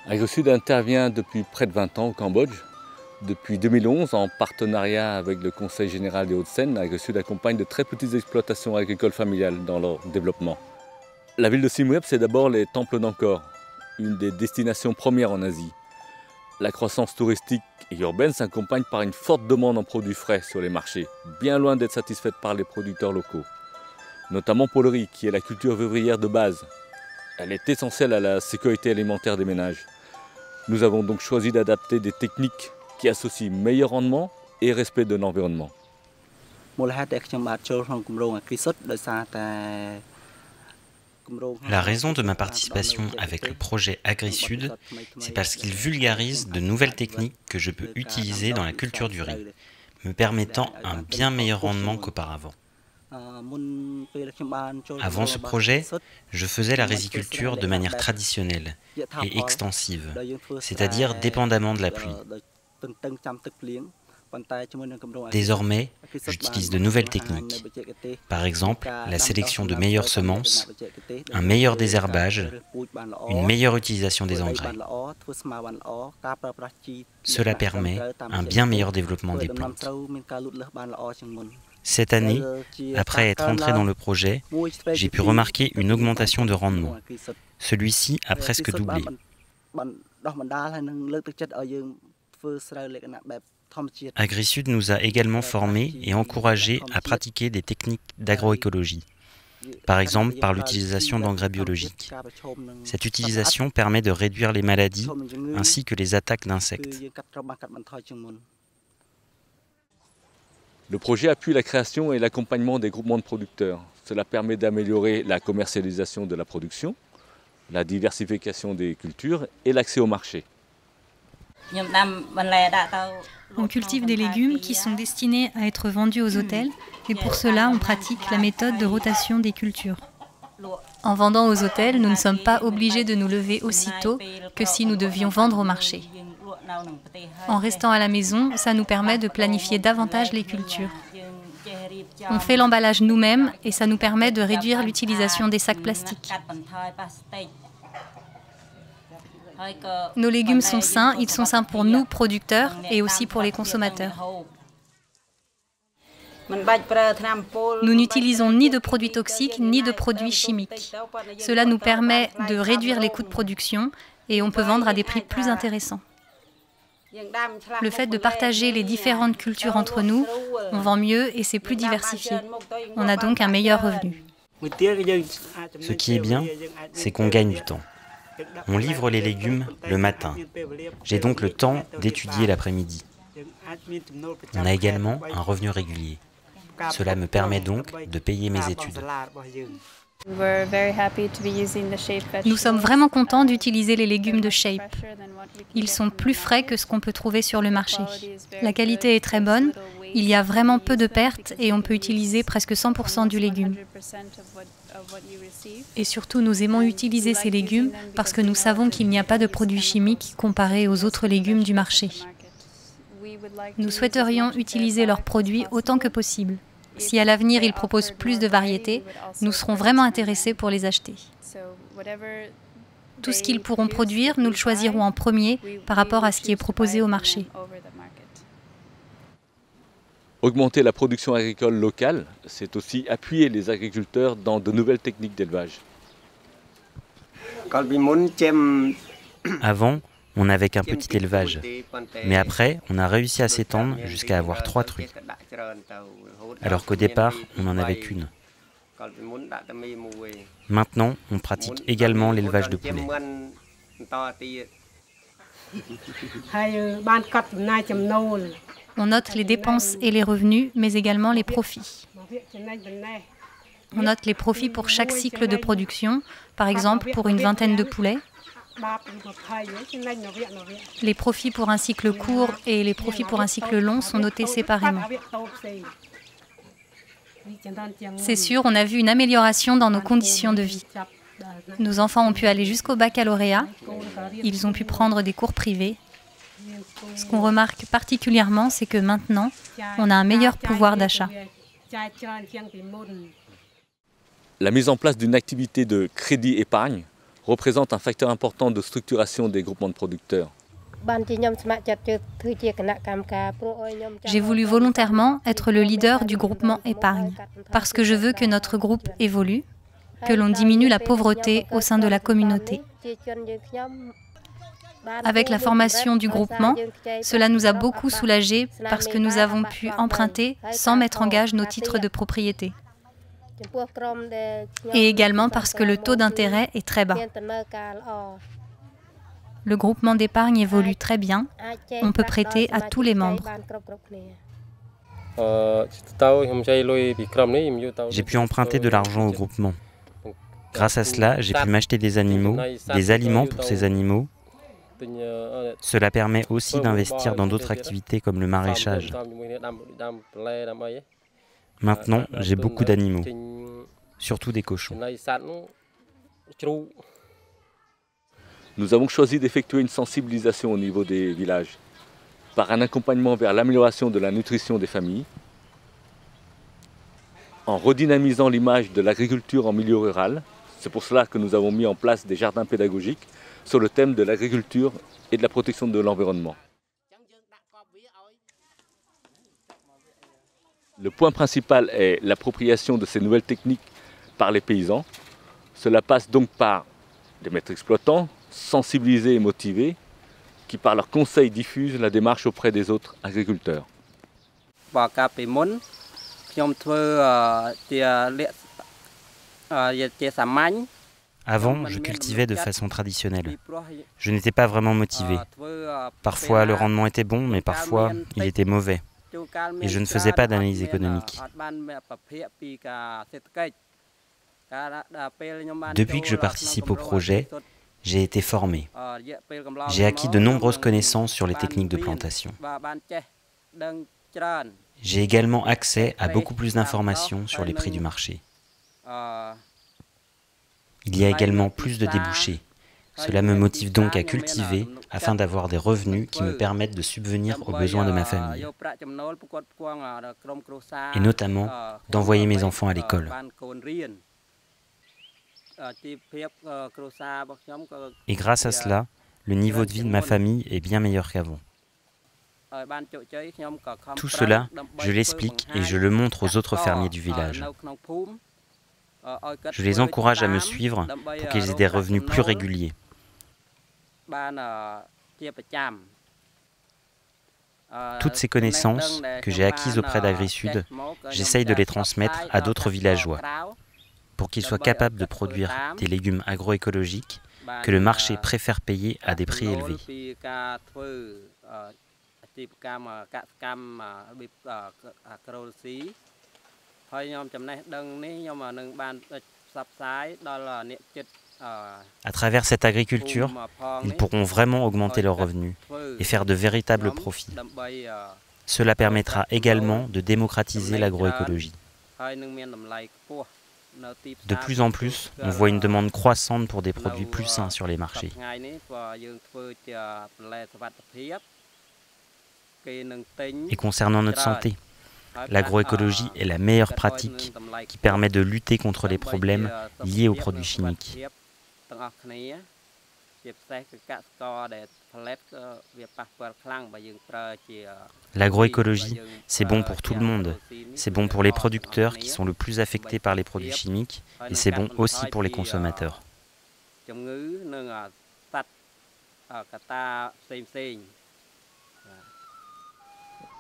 AgriSud intervient depuis près de 20 ans au Cambodge. Depuis 2011, en partenariat avec le Conseil général des Hauts-de-Seine, AgriSud accompagne de très petites exploitations agricoles familiales dans leur développement. La ville de Siem Reap, c'est d'abord les temples d'Angkor, une des destinations premières en Asie. La croissance touristique et urbaine s'accompagne par une forte demande en produits frais sur les marchés, bien loin d'être satisfaite par les producteurs locaux. Notamment pour le riz, qui est la culture vivrière de base. Elle est essentielle à la sécurité alimentaire des ménages. Nous avons donc choisi d'adapter des techniques qui associent meilleur rendement et respect de l'environnement. La raison de ma participation avec le projet AgriSud, c'est parce qu'il vulgarise de nouvelles techniques que je peux utiliser dans la culture du riz, me permettant un bien meilleur rendement qu'auparavant. Avant ce projet, je faisais la riziculture de manière traditionnelle et extensive, c'est-à-dire dépendamment de la pluie. Désormais, j'utilise de nouvelles techniques. Par exemple, la sélection de meilleures semences, un meilleur désherbage, une meilleure utilisation des engrais. Cela permet un bien meilleur développement des plantes. Cette année, après être entré dans le projet, j'ai pu remarquer une augmentation de rendement. Celui-ci a presque doublé. AgriSud nous a également formés et encouragés à pratiquer des techniques d'agroécologie, par exemple par l'utilisation d'engrais biologiques. Cette utilisation permet de réduire les maladies ainsi que les attaques d'insectes. Le projet appuie la création et l'accompagnement des groupements de producteurs. Cela permet d'améliorer la commercialisation de la production, la diversification des cultures et l'accès au marché. On cultive des légumes qui sont destinés à être vendus aux hôtels et pour cela on pratique la méthode de rotation des cultures. En vendant aux hôtels, nous ne sommes pas obligés de nous lever aussitôt que si nous devions vendre au marché. En restant à la maison, ça nous permet de planifier davantage les cultures. On fait l'emballage nous-mêmes et ça nous permet de réduire l'utilisation des sacs plastiques. Nos légumes sont sains, ils sont sains pour nous, producteurs, et aussi pour les consommateurs. Nous n'utilisons ni de produits toxiques, ni de produits chimiques. Cela nous permet de réduire les coûts de production et on peut vendre à des prix plus intéressants. Le fait de partager les différentes cultures entre nous, on vend mieux et c'est plus diversifié. On a donc un meilleur revenu. Ce qui est bien, c'est qu'on gagne du temps. On livre les légumes le matin. J'ai donc le temps d'étudier l'après-midi. On a également un revenu régulier. Cela me permet donc de payer mes études. Nous sommes vraiment contents d'utiliser les légumes de Shape. Ils sont plus frais que ce qu'on peut trouver sur le marché. La qualité est très bonne, il y a vraiment peu de pertes et on peut utiliser presque 100% du légume. Et surtout, nous aimons utiliser ces légumes parce que nous savons qu'il n'y a pas de produits chimiques comparés aux autres légumes du marché. Nous souhaiterions utiliser leurs produits autant que possible. Si à l'avenir ils proposent plus de variétés, nous serons vraiment intéressés pour les acheter. Tout ce qu'ils pourront produire, nous le choisirons en premier par rapport à ce qui est proposé au marché. Augmenter la production agricole locale, c'est aussi appuyer les agriculteurs dans de nouvelles techniques d'élevage. Avant, on n'avait qu'un petit élevage, mais après, on a réussi à s'étendre jusqu'à avoir 3 truies, alors qu'au départ, on n'en avait qu'une. Maintenant, on pratique également l'élevage de poulets. On note les dépenses et les revenus, mais également les profits. On note les profits pour chaque cycle de production, par exemple pour une vingtaine de poulets. Les profits pour un cycle court et les profits pour un cycle long sont notés séparément. C'est sûr, on a vu une amélioration dans nos conditions de vie. Nos enfants ont pu aller jusqu'au baccalauréat, ils ont pu prendre des cours privés. Ce qu'on remarque particulièrement, c'est que maintenant, on a un meilleur pouvoir d'achat. La mise en place d'une activité de crédit-épargne représente un facteur important de structuration des groupements de producteurs. J'ai voulu volontairement être le leader du groupement épargne, parce que je veux que notre groupe évolue, que l'on diminue la pauvreté au sein de la communauté. Avec la formation du groupement, cela nous a beaucoup soulagés parce que nous avons pu emprunter sans mettre en gage nos titres de propriété. Et également parce que le taux d'intérêt est très bas. Le groupement d'épargne évolue très bien. On peut prêter à tous les membres. J'ai pu emprunter de l'argent au groupement. Grâce à cela, j'ai pu m'acheter des animaux, des aliments pour ces animaux. Cela permet aussi d'investir dans d'autres activités comme le maraîchage. Maintenant, j'ai beaucoup d'animaux, surtout des cochons. Nous avons choisi d'effectuer une sensibilisation au niveau des villages par un accompagnement vers l'amélioration de la nutrition des familles, en redynamisant l'image de l'agriculture en milieu rural. C'est pour cela que nous avons mis en place des jardins pédagogiques sur le thème de l'agriculture et de la protection de l'environnement. Le point principal est l'appropriation de ces nouvelles techniques par les paysans. Cela passe donc par des maîtres exploitants, sensibilisés et motivés, qui par leurs conseils diffusent la démarche auprès des autres agriculteurs. Avant, je cultivais de façon traditionnelle. Je n'étais pas vraiment motivé. Parfois, le rendement était bon, mais parfois, il était mauvais. Et je ne faisais pas d'analyse économique. Depuis que je participe au projet, j'ai été formé. J'ai acquis de nombreuses connaissances sur les techniques de plantation. J'ai également accès à beaucoup plus d'informations sur les prix du marché. Il y a également plus de débouchés. Cela me motive donc à cultiver afin d'avoir des revenus qui me permettent de subvenir aux besoins de ma famille. Et notamment d'envoyer mes enfants à l'école. Et grâce à cela, le niveau de vie de ma famille est bien meilleur qu'avant. Tout cela, je l'explique et je le montre aux autres fermiers du village. Je les encourage à me suivre pour qu'ils aient des revenus plus réguliers. Toutes ces connaissances que j'ai acquises auprès d'AgriSud, j'essaye de les transmettre à d'autres villageois pour qu'ils soient capables de produire des légumes agroécologiques que le marché préfère payer à des prix élevés. À travers cette agriculture, ils pourront vraiment augmenter leurs revenus et faire de véritables profits. Cela permettra également de démocratiser l'agroécologie. De plus en plus, on voit une demande croissante pour des produits plus sains sur les marchés. Et concernant notre santé, l'agroécologie est la meilleure pratique qui permet de lutter contre les problèmes liés aux produits chimiques. L'agroécologie, c'est bon pour tout le monde. C'est bon pour les producteurs qui sont le plus affectés par les produits chimiques et c'est bon aussi pour les consommateurs.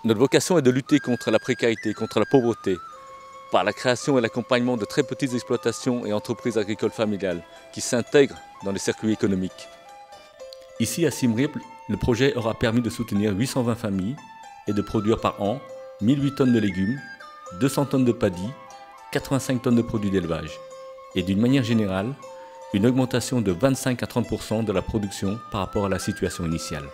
Notre vocation est de lutter contre la précarité, contre la pauvreté, par la création et l'accompagnement de très petites exploitations et entreprises agricoles familiales qui s'intègrent dans les circuits économiques. Ici, à Siem Reap, le projet aura permis de soutenir 820 familles et de produire par an 1008 tonnes de légumes, 200 tonnes de paddy, 85 tonnes de produits d'élevage. Et d'une manière générale, une augmentation de 25 à 30% de la production par rapport à la situation initiale.